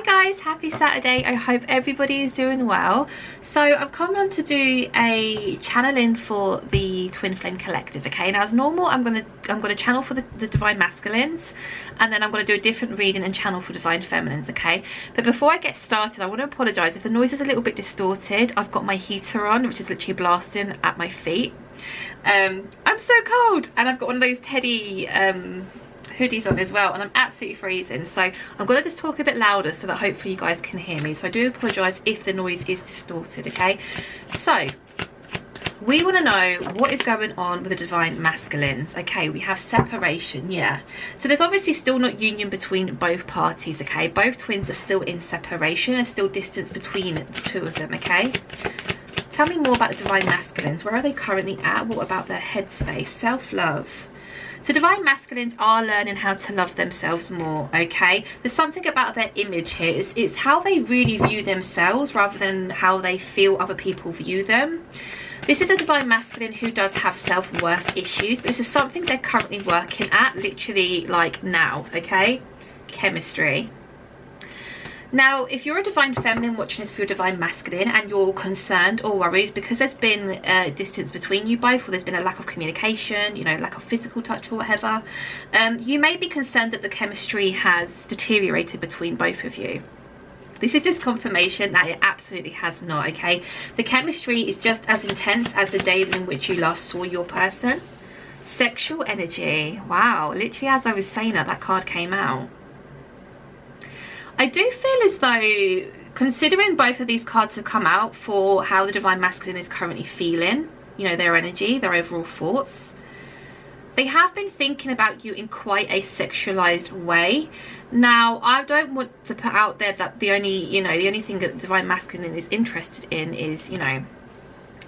guys, happy Saturday. I hope everybody is doing well. So I've come on to do a channeling for the Twin Flame Collective. Okay, now as normal I'm gonna channel for the Divine Masculines, and then I'm gonna do a different reading and channel for Divine Feminines. Okay, but before I get started, I want to apologize if the noise is a little bit distorted. I've got my heater on, which is literally blasting at my feet. I'm so cold, and I've got one of those teddy hoodies on as well, and I'm absolutely freezing, so I'm gonna just talk a bit louder so that hopefully you guys can hear me. So I do apologize if the noise is distorted. Okay, so we want to know what is going on with the Divine Masculines. Okay, we have separation, yeah, so there's obviously still not union between both parties. Okay, both twins are still in separation, there's still distance between the two of them. Okay, tell me more about the Divine Masculines. Where are they currently at? What about their headspace? Self-love. So Divine Masculines are learning how to love themselves more. Okay, there's something about their image here. It's how they really view themselves rather than how they feel other people view them. This is a Divine Masculine who does have self-worth issues, but this is something they're currently working at, literally like now. Okay, chemistry. Now, if you're a Divine Feminine watching this for your Divine Masculine and you're concerned or worried because there's been distance between you both, or there's been a lack of communication, you know, lack of physical touch or whatever, you may be concerned that the chemistry has deteriorated between both of you. This is just confirmation that it absolutely has not. Okay, the chemistry is just as intense as the day in which you last saw your person. Sexual energy. Wow, literally as I was saying that card came out. I do feel as though, considering both of these cards have come out for how the Divine Masculine is currently feeling, you know, their energy, their overall thoughts, they have been thinking about you in quite a sexualized way. Now, I don't want to put out there that the only thing that the Divine Masculine is interested in is, you know,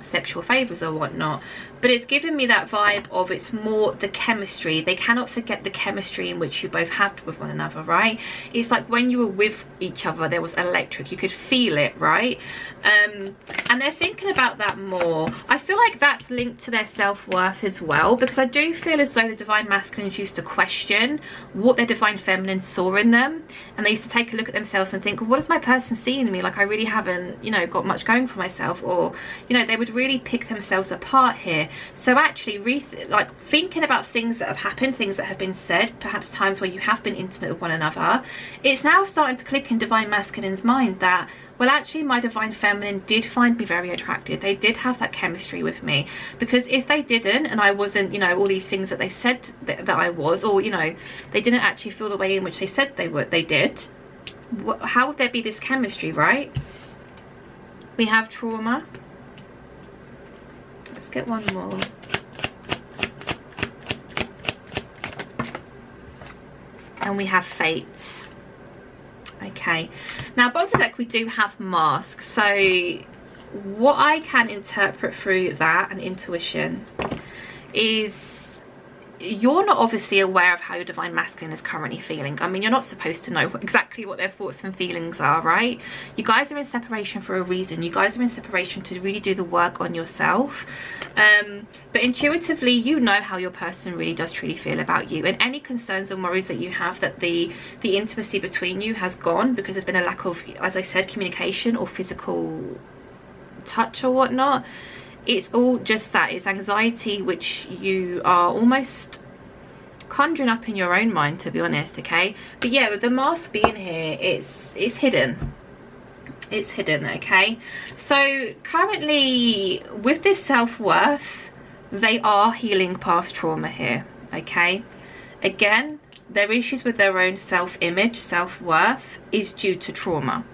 sexual favors or whatnot, but it's given me that vibe of it's more the chemistry. They cannot forget the chemistry in which you both have with one another, right? It's like when you were with each other, there was electric, you could feel it, right? And they're thinking about that more. I feel like that's linked to their self-worth as well, because I do feel as though the Divine Masculines used to question what their Divine Feminine saw in them, and they used to take a look at themselves and think, well, what does my person see in me? Like, I really haven't, you know, got much going for myself, or, you know, they would really pick themselves apart here. So actually like thinking about things that have happened, things that have been said, perhaps times where you have been intimate with one another, it's now starting to click in Divine Masculine's mind that, well, actually my Divine Feminine did find me very attractive. They did have that chemistry with me, because if they didn't, and I wasn't, you know, all these things that they said that I was, or, you know, they didn't actually feel the way in which they said they did, how would there be this chemistry, right? We have trauma. Let's get one more. And we have fate. Okay, now above the deck we do have masks. So what I can interpret through that and intuition is you're not obviously aware of how your Divine Masculine is currently feeling. I mean, you're not supposed to know exactly what their thoughts and feelings are, right? You guys are in separation for a reason. You guys are in separation to really do the work on yourself. But intuitively, you know how your person really does truly feel about you, and any concerns and worries that you have that the intimacy between you has gone because there's been a lack of, as I said, communication or physical touch or whatnot. It's all just that. It's anxiety which you are almost conjuring up in your own mind, to be honest. Okay, but yeah, with the mask being here, it's hidden. It's hidden. Okay, so currently with this self-worth, they are healing past trauma here. Okay, again, their issues with their own self-image, self-worth is due to trauma.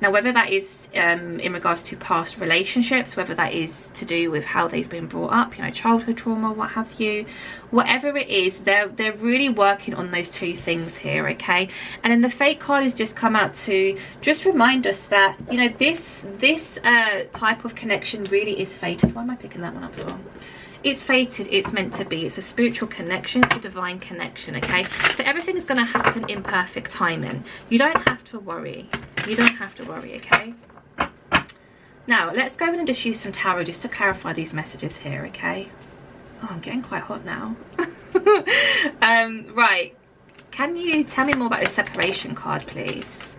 Now, whether that is in regards to past relationships, whether that is to do with how they've been brought up, you know, childhood trauma, what have you, whatever it is, they're really working on those two things here. Okay, and then the fate card has just come out to just remind us that, you know, this type of connection really is fated. Why am I picking that one up for? It's fated, it's meant to be. It's a spiritual connection, it's a divine connection. Okay, so everything's going to happen in perfect timing. You don't have to worry. You don't have to worry. Okay, now let's go in and just use some tarot just to clarify these messages here. Okay, oh, I'm getting quite hot now. Right, can you tell me more about the separation card, please?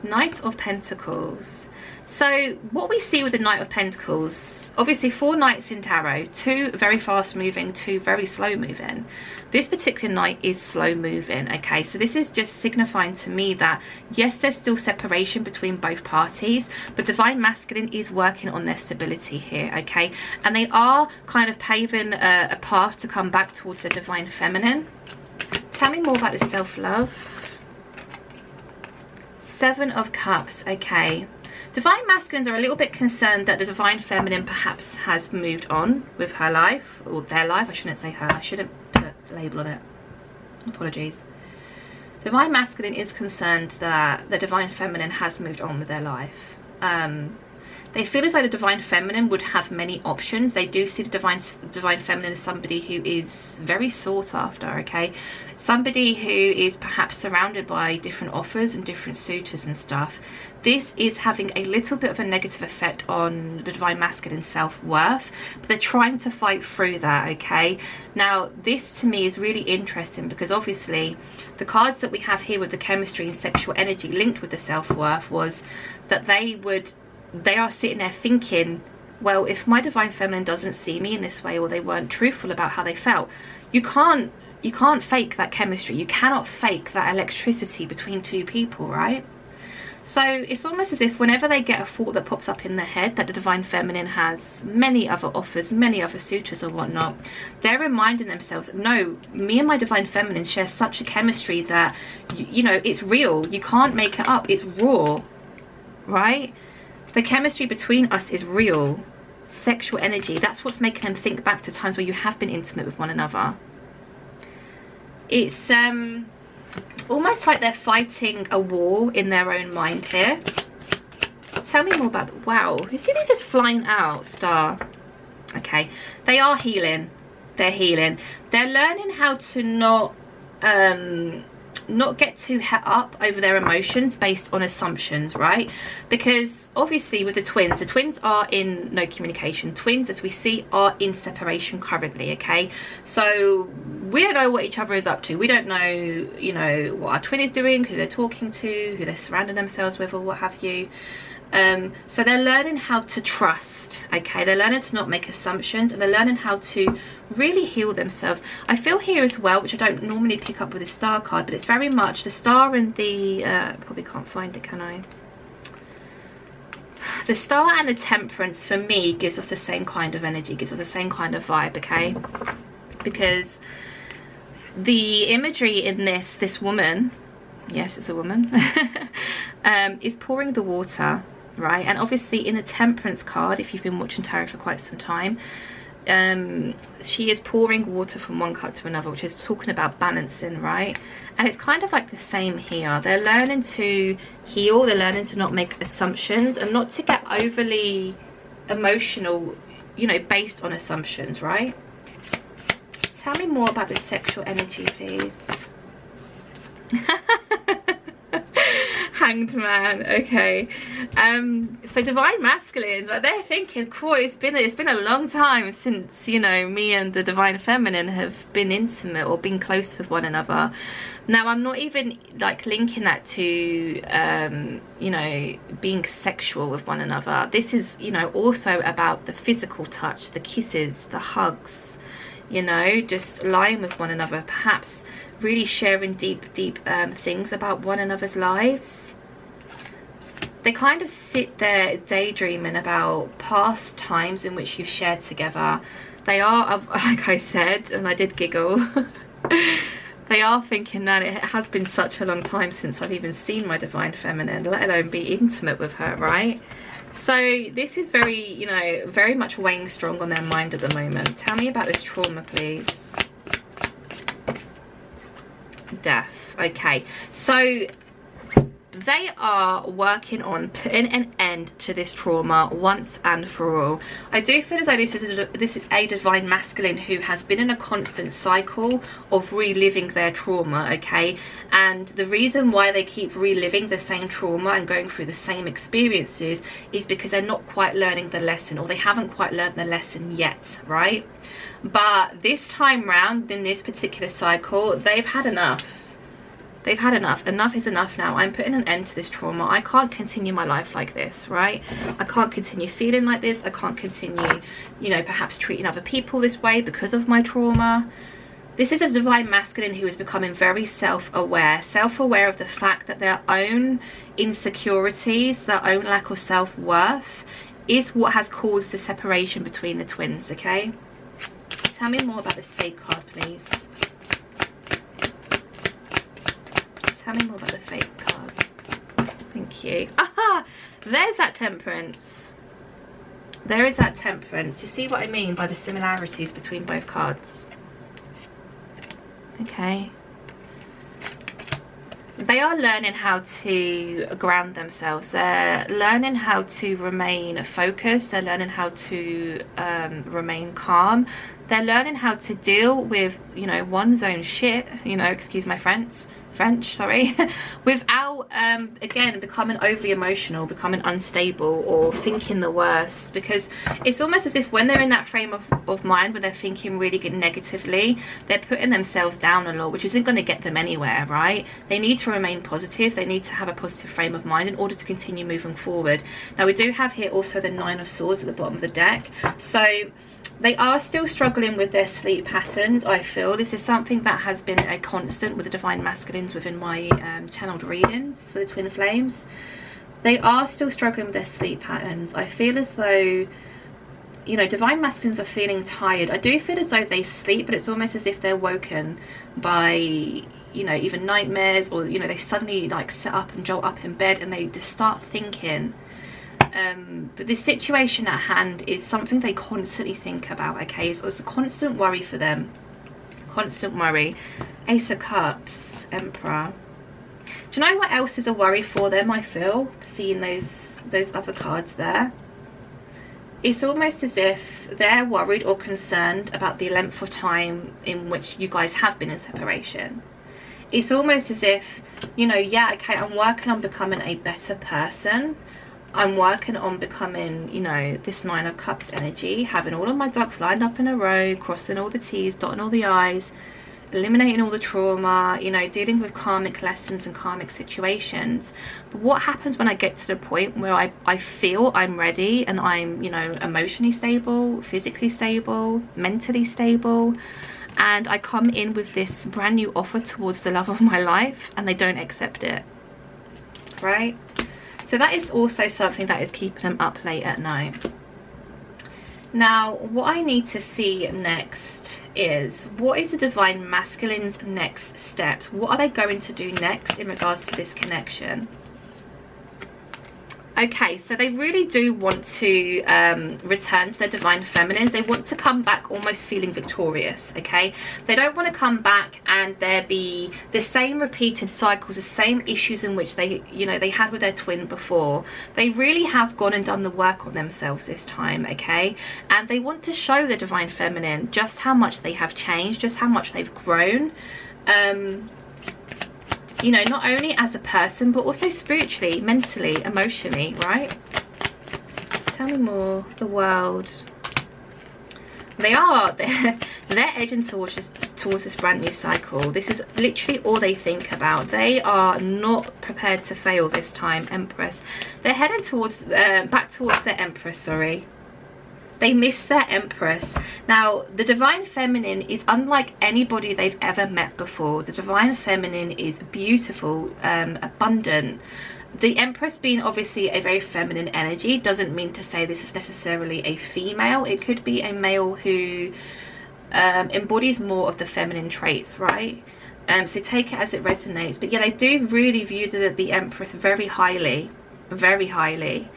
Knight of Pentacles. So what we see with the Knight of Pentacles, obviously 4 knights in tarot, 2 very fast moving, 2 very slow moving. This particular knight is slow moving, okay? So this is just signifying to me that yes, there's still separation between both parties, but Divine Masculine is working on their stability here, okay? And they are kind of paving a path to come back towards the Divine Feminine. Tell me more about this self-love. 7 of Cups, okay. Divine Masculines are a little bit concerned that the Divine Feminine perhaps has moved on with her life, or their life. I shouldn't say her, I shouldn't put a label on it. Apologies. Divine Masculine is concerned that the Divine Feminine has moved on with their life. They feel as though the Divine Feminine would have many options. They do see the Divine Feminine as somebody who is very sought after, okay? Somebody who is perhaps surrounded by different offers and different suitors and stuff. This is having a little bit of a negative effect on the Divine Masculine self-worth, but they're trying to fight through that, okay? Now, this to me is really interesting because obviously the cards that we have here with the chemistry and sexual energy linked with the self-worth was that they are sitting there thinking, well, if my Divine Feminine doesn't see me in this way, or they weren't truthful about how they felt, you can't fake that chemistry. You cannot fake that electricity between 2 people, right? So it's almost as if whenever they get a thought that pops up in their head that the Divine Feminine has many other offers, many other suitors or whatnot, they're reminding themselves, no, me and my Divine Feminine share such a chemistry that, you know, it's real. You can't make it up. It's raw, right? The chemistry between us is real. Sexual energy, that's what's making them think back to times where you have been intimate with one another. It's almost like they're fighting a war in their own mind here. Tell me more about that. Wow, you see these just flying out, Star. Okay, they are healing. They're healing. They're learning how to not get too het up over their emotions based on assumptions, right? Because obviously with the twins are in no communication. Twins, as we see, are in separation currently, okay? So we don't know what each other is up to. We don't know, you know, what our twin is doing, who they're talking to, who they're surrounding themselves with, or what have you. So they're learning how to trust, okay? They're learning to not make assumptions, and they're learning how to really heal themselves. I feel here as well, which I don't normally pick up with the Star card, but it's very much the Star and the probably can't find it, can I? The Star and the Temperance for me gives us the same kind of energy, gives us the same kind of vibe, okay? Because the imagery in this woman, yes, it's a woman, is pouring the water, right? And obviously in the Temperance card, if you've been watching tarot for quite some time, she is pouring water from one cup to another, which is talking about balancing, right? And it's kind of like the same here. They're learning to heal, they're learning to not make assumptions and not to get overly emotional, you know, based on assumptions, right? Tell me more about the sexual energy, please. Hanged Man, okay. So Divine Masculines, like, they're thinking, cool, it's been a long time since, you know, me and the Divine Feminine have been intimate or been close with one another. Now, I'm not even like linking that to you know, being sexual with one another. This is, you know, also about the physical touch, the kisses, the hugs, you know, just lying with one another, perhaps really sharing deep things about one another's lives. They kind of sit there daydreaming about past times in which you've shared together. They are, like I said, and I did giggle, they are thinking that it has been such a long time since I've even seen my Divine Feminine, let alone be intimate with her, right? So this is very, you know, very much weighing strong on their mind at the moment. Tell me about this trauma, please. Death. Okay, so they are working on putting an end to this trauma once and for all. I do feel as though this is a Divine Masculine who has been in a constant cycle of reliving their trauma, okay? And the reason why they keep reliving the same trauma and going through the same experiences is because they're not quite learning the lesson, or they haven't quite learned the lesson yet, right? But this time round, in this particular cycle, they've had enough. They've had enough. Enough is enough now. I'm putting an end to this trauma. I can't continue my life like this, right? I can't continue feeling like this. I can't continue, you know, perhaps treating other people this way because of my trauma. This is a divine masculine who is becoming very self-aware of the fact that their own insecurities, their own lack of self-worth is what has caused the separation between the twins, okay? Tell me more about this fake card, please. Tell me more about the fake card. Thank you. Aha! There's that temperance. There is that temperance. You see what I mean by the similarities between both cards? Okay. They are learning how to ground themselves. They're learning how to remain focused. They're learning how to remain calm. They're learning how to deal with, you know, one's own shit, you know, excuse my French, sorry, without, again, becoming overly emotional, becoming unstable or thinking the worst. Because it's almost as if when they're in that frame of mind where they're thinking really negatively, they're putting themselves down a lot, which isn't going to get them anywhere, right? They need to remain positive. They need to have a positive frame of mind in order to continue moving forward. Now, we do have here also the 9 of Swords at the bottom of the deck. So they are still struggling with their sleep patterns. I feel this is something that has been a constant with the divine masculines within my channeled readings for the twin flames. They are still struggling with their sleep patterns. I feel as though, you know, divine masculines are feeling tired. I do feel as though they sleep, but it's almost as if they're woken by, you know, even nightmares, or, you know, they suddenly like sit up and jolt up in bed and they just start thinking. But this situation at hand is something they constantly think about, okay? So it's a constant worry for them. Constant worry. Ace of Cups, Emperor. Do you know what else is a worry for them, I feel? Seeing those other cards there. It's almost as if they're worried or concerned about the length of time in which you guys have been in separation. It's almost as if, you know, yeah, okay, I'm working on becoming a better person. I'm working on becoming, you know, this 9 of Cups energy, having all of my ducks lined up in a row, crossing all the T's, dotting all the I's, eliminating all the trauma, you know, dealing with karmic lessons and karmic situations. But what happens when I get to the point where I feel I'm ready and I'm, you know, emotionally stable, physically stable, mentally stable, and I come in with this brand new offer towards the love of my life and they don't accept it, right? So that is also something that is keeping them up late at night. Now, what I need to see next is, what is the divine masculine's next steps? What are they going to do next in regards to this connection? Okay, so they really do want to return to their divine feminines. They want to come back almost feeling victorious, okay? They don't want to come back and there be the same repeated cycles, the same issues in which they, you know, they had with their twin before. They really have gone and done the work on themselves this time, okay? And they want to show the divine feminine just how much they have changed, just how much they've grown. You know, not only as a person, but also spiritually, mentally, emotionally, right? Tell me more. The World. They're edging towards this brand new cycle. This is literally all they think about. They are not prepared to fail this time, Empress. They're heading towards, back towards their Empress, sorry. They miss their Empress. Now, the divine feminine is unlike anybody they've ever met before. The divine feminine is beautiful, abundant. The Empress being obviously a very feminine energy doesn't mean to say this is necessarily a female. It could be a male who embodies more of the feminine traits, right? So take it as it resonates. But yeah, they do really view the Empress very highly, very highly.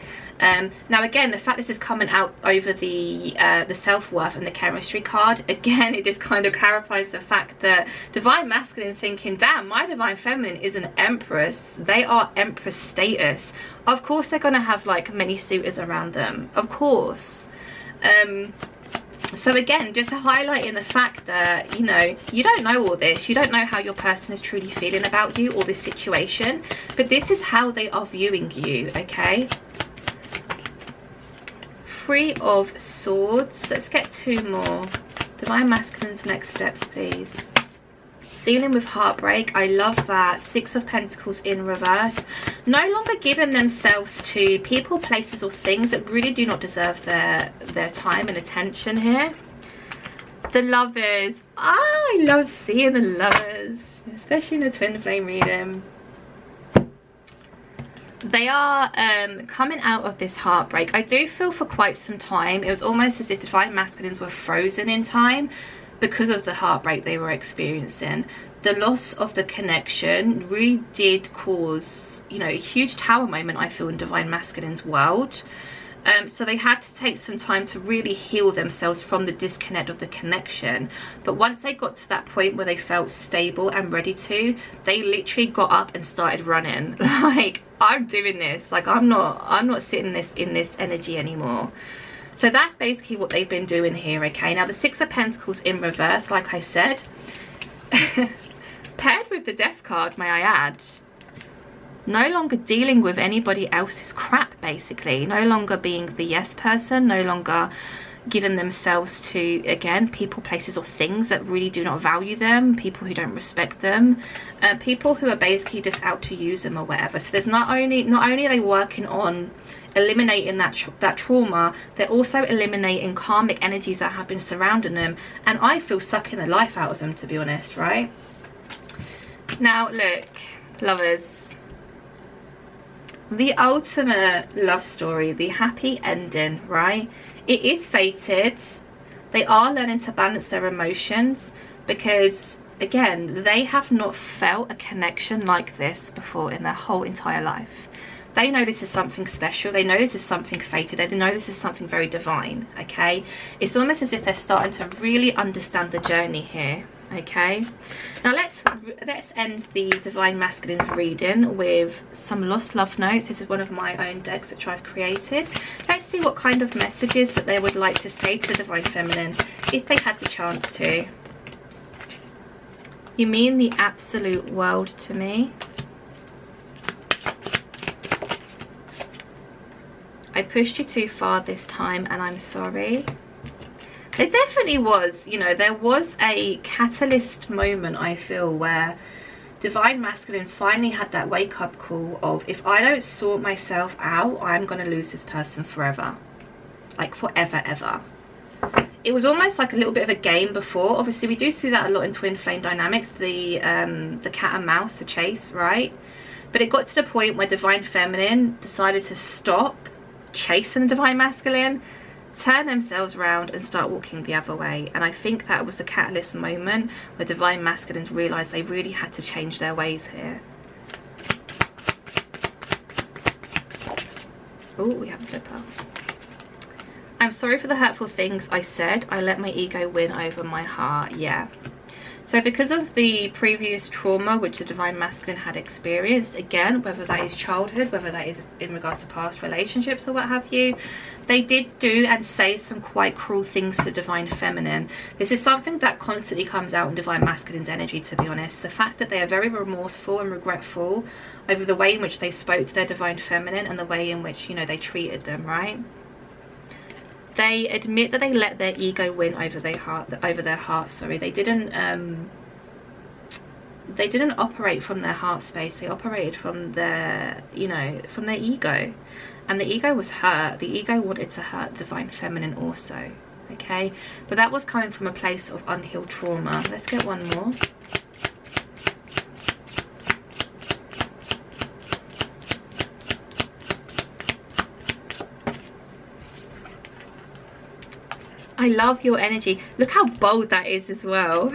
Now again, the fact this is coming out over the self-worth and the chemistry card, again, it just kind of clarifies the fact that divine masculine is thinking, damn, my divine feminine is an Empress. They are Empress status. Of course they're going to have like many suitors around them, of course. So again, just highlighting the fact that, you know, you don't know all this. You don't know how your person is truly feeling about you or this situation, but this is how they are viewing you, okay? 3 of Swords. Let's get 2 more. Divine masculine's next steps, please. dealing with heartbreak. I love that. Six of Pentacles in reverse. No longer giving themselves to people, places or things that really do not deserve their time and attention here. The Lovers. I love seeing the Lovers, especially in a twin flame reading. They are coming out of this heartbreak. I do feel for quite some time it was almost as if Divine Masculines were frozen in time because of the heartbreak they were experiencing. The loss of the connection really did cause, you know, a huge tower moment, I feel, in Divine Masculine's world. So they had to take some time to really heal themselves from the disconnect of the connection. But once they got to that point where they felt stable and ready to, they literally got up and started running. Like, I'm doing this. Like, I'm not sitting in this energy anymore. So that's basically what they've been doing here, okay? Now, the Six of Pentacles in reverse, like I said, paired with the Death card, may I add. No longer dealing with anybody else's crap, basically. No longer being the yes person. No longer giving themselves to, again, people, places or things that really do not value them. People who don't respect them. People who are basically just out to use them or whatever. So there's not only are they working on eliminating that trauma, they're also eliminating karmic energies that have been surrounding them. And I feel sucking the life out of them, to be honest, right? Now, look, Lovers. The ultimate love story, the happy ending, right? It is fated. They are learning to balance their emotions because, again, they have not felt a connection like this before in their whole entire life. They know this is something special. They know this is something fated. They know this is something very divine, okay? It's almost as if they're starting to really understand the journey here, okay? Now let's end the Divine Masculine reading with some lost love notes. This is one of my own decks which I've created. Let's see what kind of messages that they would like to say to the Divine Feminine if they had the chance to. You mean the absolute world to me. I pushed you too far this time and I'm sorry. There definitely was, you know, there was a catalyst moment, I feel, where Divine Masculines finally had that wake-up call of, if I don't sort myself out, I'm going to lose this person forever. Like, forever, ever. It was almost like a little bit of a game before. Obviously, we do see that a lot in twin flame dynamics, the cat and mouse, the chase, right? But it got to the point where Divine Feminine decided to stop chasing the Divine Masculine, turn themselves around and start walking the other way. And I think that was the catalyst moment where Divine Masculines realised they really had to change their ways here. Oh, we have a flipper. I'm sorry for the hurtful things I said. I let my ego win over my heart. Yeah. So because of the previous trauma which the Divine Masculine had experienced, again, whether that is childhood, whether that is in regards to past relationships or what have you, they did do and say some quite cruel things to Divine Feminine. This is something that constantly comes out in Divine Masculine's energy, to be honest. The fact that they are very remorseful and regretful over the way in which they spoke to their Divine Feminine and the way in which, you know, they treated them, right? They admit that they let their ego win over their heart. Sorry, they didn't operate from their heart space. They operated from their, you know, from their ego, and the ego was hurt. The ego wanted to hurt Divine Feminine also, okay? But that was coming from a place of unhealed trauma. Let's get one more. I love your energy. Look how bold that is as well.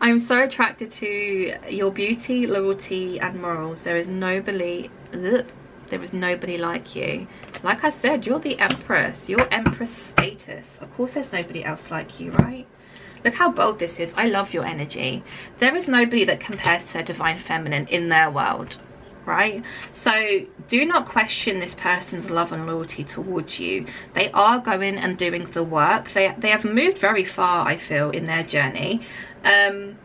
I'm so attracted to your beauty, loyalty and morals. There is nobody like you. Like I said, you're the Empress. You're Empress status. Of course there's nobody else like you, right? Look how bold this is. I love your energy. There is nobody that compares to their Divine Feminine in their world, right? So do not question this person's love and loyalty towards you. They are going and doing the work. They have moved very far, I feel, in their journey, and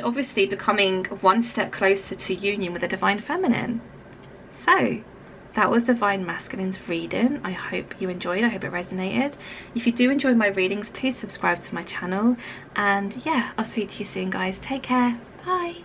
obviously becoming one step closer to union with the Divine Feminine. So that was Divine Masculine's reading. I hope you enjoyed. I hope it resonated. If you do enjoy my readings, please subscribe to my channel. And yeah, I'll speak to you soon, guys. Take care. Bye.